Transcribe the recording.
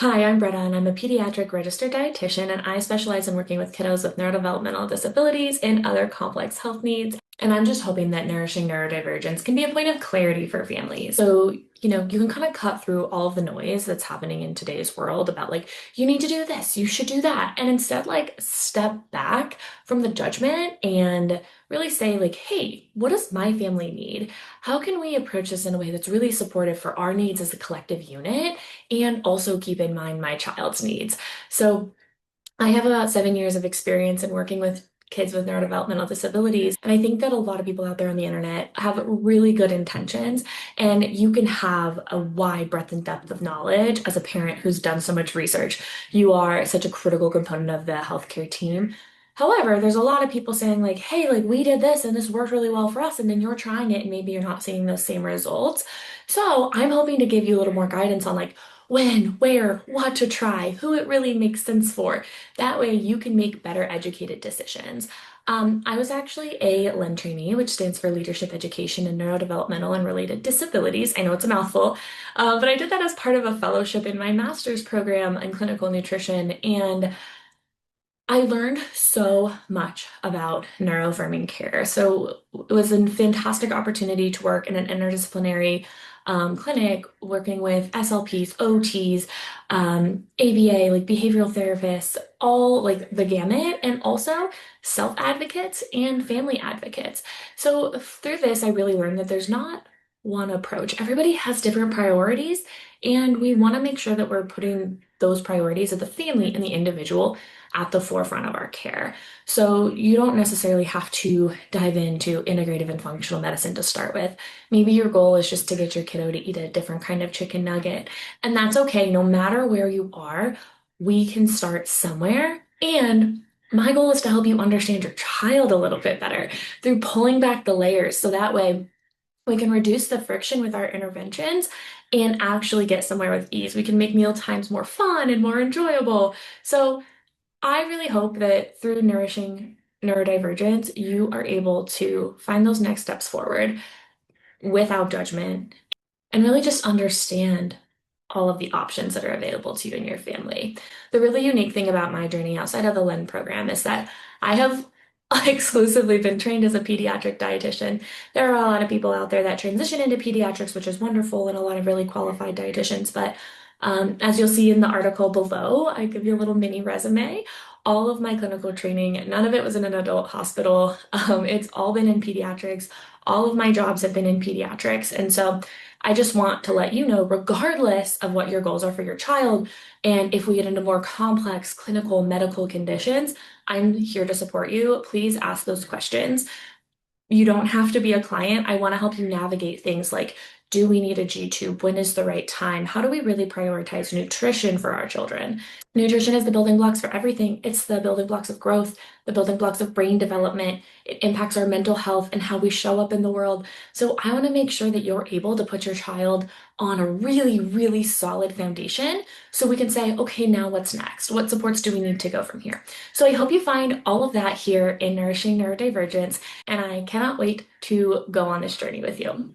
Hi, I'm Breta, and I'm a pediatric registered dietitian, and I specialize in working with kiddos with neurodevelopmental disabilities and other complex health needs. And I'm just hoping that nourishing neurodivergence can be a point of clarity for families. So, you can kind of cut through all of the noise that's happening in today's world about like, you need to do this, you should do that, and instead, like, step back from the judgment and really say, like, hey, what does my family need? How can we approach this in a way that's really supportive for our needs as a collective unit? And also keep in mind my child's needs. So I have about 7 years of experience in working with kids with neurodevelopmental disabilities. And I think that a lot of people out there on the internet have really good intentions, and you can have a wide breadth and depth of knowledge as a parent who's done so much research. You are such a critical component of the healthcare team. However, there's a lot of people saying like, hey, like we did this and this worked really well for us, and then you're trying it and maybe you're not seeing those same results. So I'm hoping to give you a little more guidance on like when, where, what to try, who it really makes sense for. That way you can make better educated decisions. I was actually a LEN trainee, which stands for Leadership Education in Neurodevelopmental and Related Disabilities. I know it's a mouthful, but I did that as part of a fellowship in my master's program in clinical nutrition. And I learned so much about neuroaffirming care. So it was a fantastic opportunity to work in an interdisciplinary clinic working with SLPs, OTs, ABA, like behavioral therapists, all like the gamut, and also self advocates and family advocates. So through this, I really learned that there's not one approach. Everybody has different priorities, and we want to make sure that we're putting those priorities of the family and the individual at the forefront of our care. So you don't necessarily have to dive into integrative and functional medicine to start with. Maybe your goal is just to get your kiddo to eat a different kind of chicken nugget. And that's okay. No matter where you are, we can start somewhere. And my goal is to help you understand your child a little bit better through pulling back the layers so that way we can reduce the friction with our interventions and actually get somewhere with ease. We can make meal times more fun and more enjoyable. So I really hope that through nourishing neurodivergence, you are able to find those next steps forward without judgment and really just understand all of the options that are available to you and your family. The really unique thing about my journey outside of the LEN program is that I have exclusively been trained as a pediatric dietitian. There are a lot of people out there that transition into pediatrics, which is wonderful, and a lot of really qualified dietitians. But as you'll see in the article below, I give you a little mini resume. All of my clinical training, none of it was in an adult hospital. It's all been in pediatrics. All of my jobs have been in pediatrics. And so I just want to let you know, regardless of what your goals are for your child, and if we get into more complex clinical medical conditions, I'm here to support you. Please ask those questions. You don't have to be a client. I want to help you navigate things like, do we need a G tube? When is the right time? How do we really prioritize nutrition for our children? Nutrition is the building blocks for everything. It's the building blocks of growth, the building blocks of brain development. It impacts our mental health and how we show up in the world. So I want to make sure that you're able to put your child on a really, really solid foundation so we can say, okay, now what's next? What supports do we need to go from here? So I hope you find all of that here in Nourishing Neurodivergence, and I cannot wait to go on this journey with you.